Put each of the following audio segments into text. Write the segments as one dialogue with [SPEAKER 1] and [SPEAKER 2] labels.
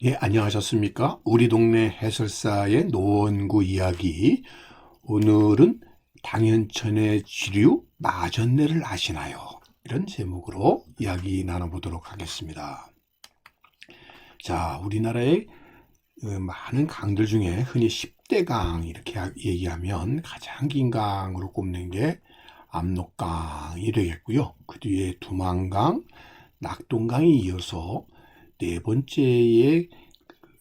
[SPEAKER 1] 예, 안녕하셨습니까? 우리 동네 해설사의 노원구 이야기. 오늘은 당연천의 지류 마전내를 아시나요? 이런 제목으로 이야기 나눠보도록 하겠습니다. 자, 우리나라의 많은 강들 중에 흔히 10대 강 이렇게 얘기하면 가장 긴 강으로 꼽는 게 압록강이 되겠고요. 그 뒤에 두만강, 낙동강이 이어서 네 번째의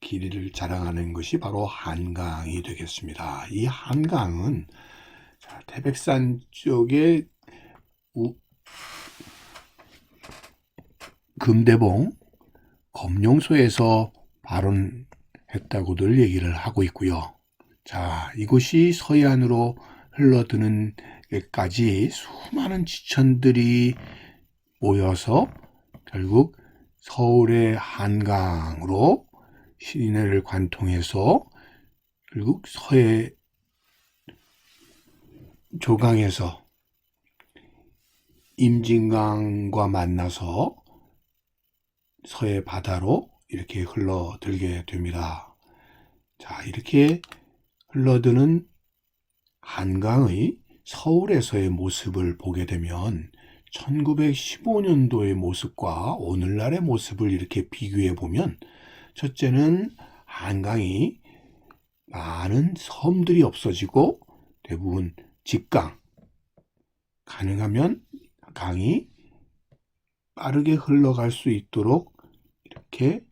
[SPEAKER 1] 길이를 자랑하는 것이 바로 한강이 되겠습니다. 이 한강은 태백산 쪽에 금대봉 검룡소에서 발원했다고들 얘기를 하고 있고요. 자, 이곳이 서해안으로 흘러드는 데까지 수많은 지천들이 모여서 결국 서울의 한강으로 시내를 관통해서 결국 서해 조강에서 임진강과 만나서 서해 바다로 이렇게 흘러들게 됩니다. 자, 이렇게 흘러드는 한강의 서울에서의 모습을 보게 되면 1915년도의 모습과 오늘날의 모습을 이렇게 비교해 보면, 첫째는 한강이 많은 섬들이 없어지고 대부분 직강, 가능하면 강이 빠르게 흘러갈 수 있도록 이렇게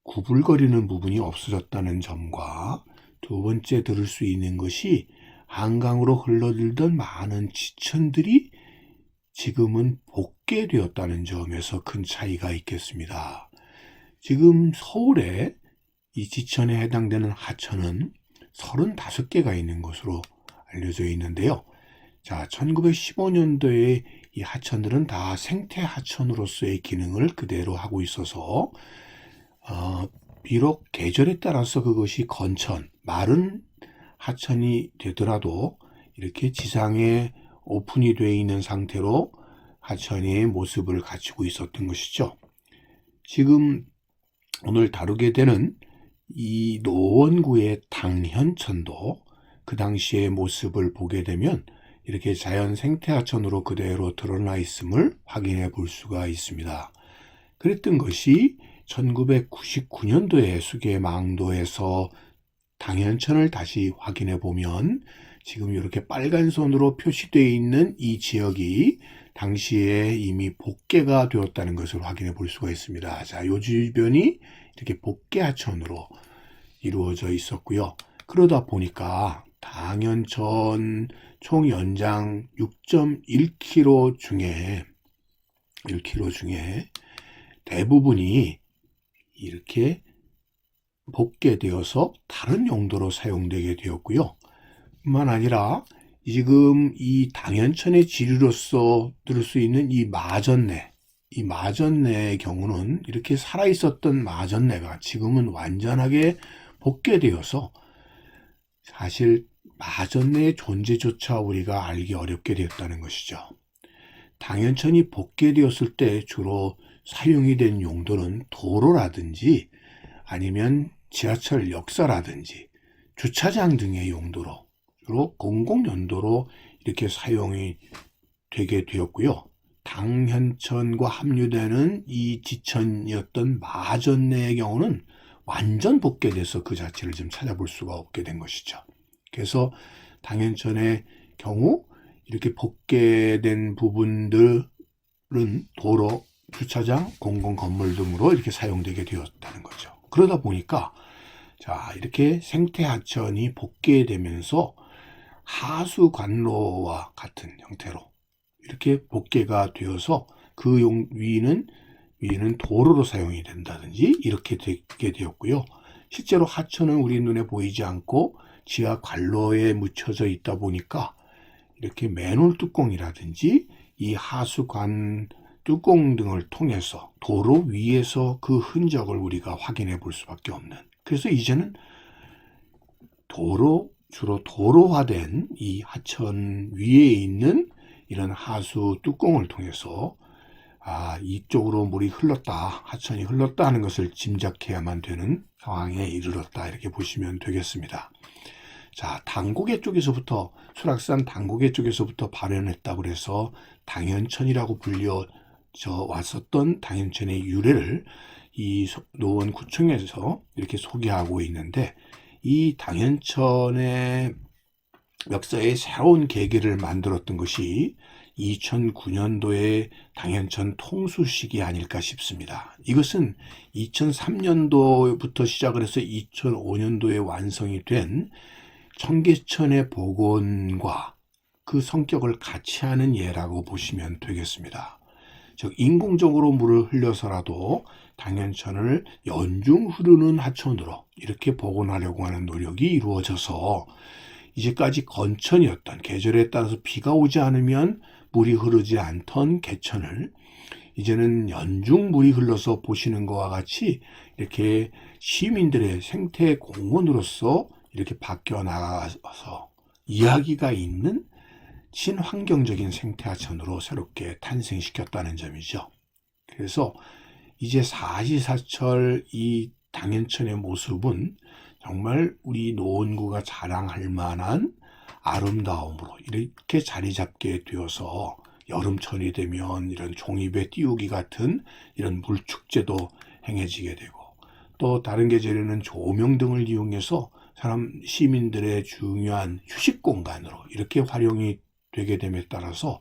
[SPEAKER 1] 구불거리는 부분이 없어졌다는 점과, 두 번째 들을 수 있는 것이 한강으로 흘러들던 많은 지천들이 지금은 복개되었다는 점에서 큰 차이가 있겠습니다. 지금 서울에 이 지천에 해당되는 하천은 35개가 있는 것으로 알려져 있는데요. 자, 1915년도에 이 하천들은 다 생태 하천으로서의 기능을 그대로 하고 있어서 비록 계절에 따라서 그것이 건천, 마른 하천이 되더라도 이렇게 지상에 오픈이 되어 있는 상태로 하천의 모습을 갖추고 있었던 것이죠. 지금 오늘 다루게 되는 이 노원구의 당현천도 그 당시의 모습을 보게 되면 이렇게 자연 생태하천으로 그대로 드러나 있음을 확인해 볼 수가 있습니다. 그랬던 것이 1999년도에 수계망도에서 당현천을 다시 확인해 보면 지금 이렇게 빨간 선으로 표시되어 있는 이 지역이 당시에 이미 복개가 되었다는 것을 확인해 볼 수가 있습니다. 자, 이 주변이 이렇게 복개하천으로 이루어져 있었고요. 그러다 보니까 당현천 총 연장 6.1km 중에 대부분이 이렇게 복개되어서 다른 용도로 사용되게 되었고요. 뿐만 아니라 지금 이 당현천의 지류로서 들을 수 있는 이 마전내의 경우는 이렇게 살아있었던 마전내가 지금은 완전하게 복개되어서 사실 마전내의 존재조차 우리가 알기 어렵게 되었다는 것이죠. 당현천이 복개되었을 때 주로 사용이 된 용도는 도로라든지 아니면 지하철 역사라든지 주차장 등의 용도로, 주로 공공연도로 이렇게 사용이 되게 되었고요. 당현천과 합류되는 이 지천이었던 마전내의 경우는 완전 복개돼서 그 자체를 좀 찾아볼 수가 없게 된 것이죠. 그래서 당현천의 경우 이렇게 복개된 부분들은 도로, 주차장, 공공건물 등으로 이렇게 사용되게 되었다는 거죠. 그러다 보니까 자, 이렇게 생태하천이 복개되면서 하수관로와 같은 형태로 이렇게 복개가 되어서 그 위는 도로로 사용이 된다든지 이렇게 되게 되었고요. 실제로 하천은 우리 눈에 보이지 않고 지하 관로에 묻혀져 있다 보니까 이렇게 맨홀 뚜껑이라든지 이 하수관 뚜껑 등을 통해서 도로 위에서 그 흔적을 우리가 확인해 볼 수밖에 없는, 그래서 이제는 주로 도로화된 이 하천 위에 있는 이런 하수 뚜껑을 통해서 이쪽으로 물이 흘렀다, 하천이 흘렀다 하는 것을 짐작해야만 되는 상황에 이르렀다, 이렇게 보시면 되겠습니다. 자, 당고개 쪽에서부터, 수락산 당고개 쪽에서부터 발현했다고 그래서 당연천이라고 불려져 왔었던 당연천의 유래를 이 노원구청에서 이렇게 소개하고 있는데, 이 당연천의 역사에 새로운 계기를 만들었던 것이 2009년도의 당연천 통수식이 아닐까 싶습니다. 이것은 2003년도부터 시작을 해서 2005년도에 완성이 된 청계천의 복원과 그 성격을 같이 하는 예라고 보시면 되겠습니다. 즉, 인공적으로 물을 흘려서라도 당연천을 연중 흐르는 하천으로 이렇게 복원하려고 하는 노력이 이루어져서 이제까지 건천이었던, 계절에 따라서 비가 오지 않으면 물이 흐르지 않던 개천을 이제는 연중 물이 흘러서 보시는 것과 같이 이렇게 시민들의 생태 공원으로서 이렇게 바뀌어 나가서 이야기가 있는 친환경적인 생태하천으로 새롭게 탄생시켰다는 점이죠. 그래서 이제 사시사철 이 당연천의 모습은 정말 우리 노원구가 자랑할 만한 아름다움으로 이렇게 자리 잡게 되어서 여름철이 되면 이런 종이배 띄우기 같은 이런 물축제도 행해지게 되고, 또 다른 계절에는 조명 등을 이용해서 시민들의 중요한 휴식 공간으로 이렇게 활용이 되게 됨에 따라서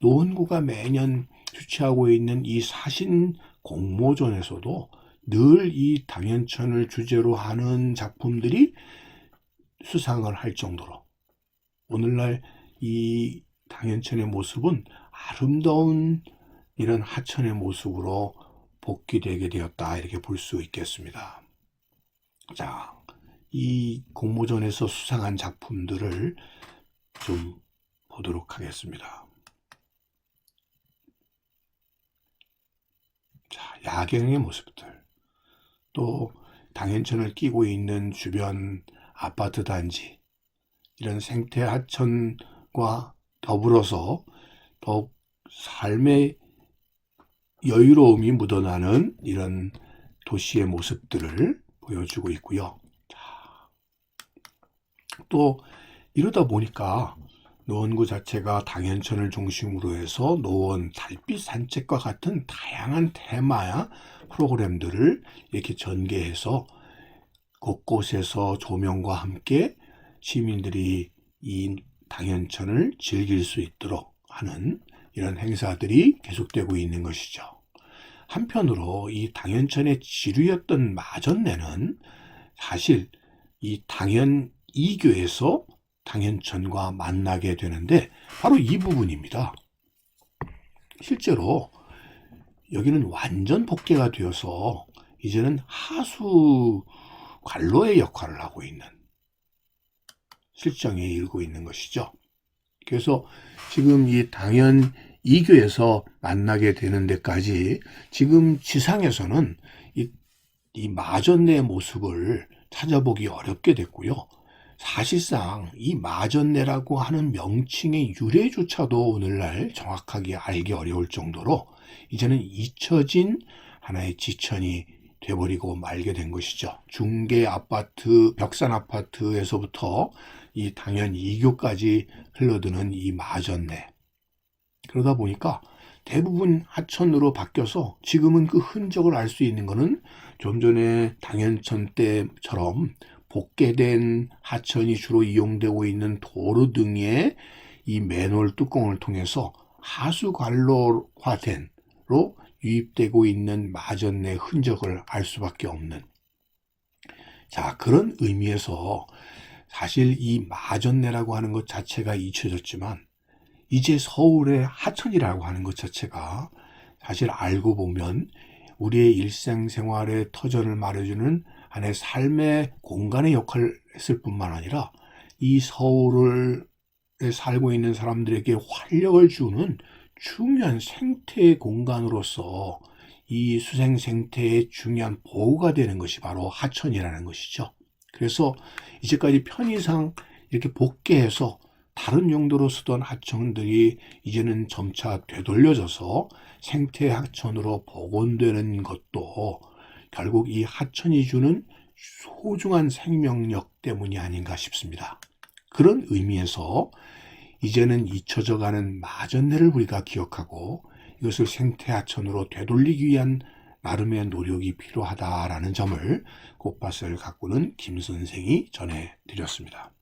[SPEAKER 1] 노원구가 매년 주최하고 있는 이 사신 공모전에서도 늘 이 당연천을 주제로 하는 작품들이 수상을 할 정도로 오늘날 이 당연천의 모습은 아름다운 이런 하천의 모습으로 복귀되게 되었다, 이렇게 볼 수 있겠습니다. 자, 이 공모전에서 수상한 작품들을 좀 보도록 하겠습니다. 자, 야경의 모습들, 또 당연천을 끼고 있는 주변 아파트 단지, 이런 생태 하천과 더불어서 더욱 삶의 여유로움이 묻어나는 이런 도시의 모습들을 보여주고 있고요. 또 이러다 보니까 노원구 자체가 당연천을 중심으로 해서 노원 달빛 산책과 같은 다양한 테마야 프로그램들을 이렇게 전개해서 곳곳에서 조명과 함께 시민들이 이 당연천을 즐길 수 있도록 하는 이런 행사들이 계속되고 있는 것이죠. 한편으로 이 당연천의 지류였던 마전내는 사실 이 당연 2교에서 당연천과 만나게 되는데 바로 이 부분입니다. 실제로 여기는 완전 복개가 되어서 이제는 하수 관로의 역할을 하고 있는 실정에 이르고 있는 것이죠. 그래서 지금 이 당연 2교에서 만나게 되는 데까지 지금 지상에서는 이 마전내의 모습을 찾아보기 어렵게 됐고요. 사실상 이 마전내라고 하는 명칭의 유래조차도 오늘날 정확하게 알기 어려울 정도로 이제는 잊혀진 하나의 지천이 돼버리고 말게 된 것이죠. 중계 아파트, 벽산 아파트에서부터 이 당연 2교까지 흘러드는 이 마전내. 그러다 보니까 대부분 하천으로 바뀌어서 지금은 그 흔적을 알 수 있는 것은 좀 전에 당연천 때처럼 복개된 하천이 주로 이용되고 있는 도로 등의 이 맨홀 뚜껑을 통해서 하수 관로화된로 유입되고 있는 마전내 흔적을 알 수밖에 없는, 자, 그런 의미에서 사실 이 마전내라고 하는 것 자체가 잊혀졌지만 이제 서울의 하천이라고 하는 것 자체가 사실 알고 보면 우리의 일상생활의 터전을 말해주는 하나의 삶의 공간의 역할을 했을 뿐만 아니라 이 서울을 살고 있는 사람들에게 활력을 주는 중요한 생태 공간으로서 이 수생 생태의 중요한 보호가 되는 것이 바로 하천이라는 것이죠. 그래서 이제까지 편의상 이렇게 복개해서 다른 용도로 쓰던 하천들이 이제는 점차 되돌려져서 생태 하천으로 복원되는 것도 결국 이 하천이 주는 소중한 생명력 때문이 아닌가 싶습니다. 그런 의미에서 이제는 잊혀져가는 마전내를 우리가 기억하고 이것을 생태 하천으로 되돌리기 위한 나름의 노력이 필요하다라는 점을 꽃밭을 가꾸는 김 선생이 전해드렸습니다.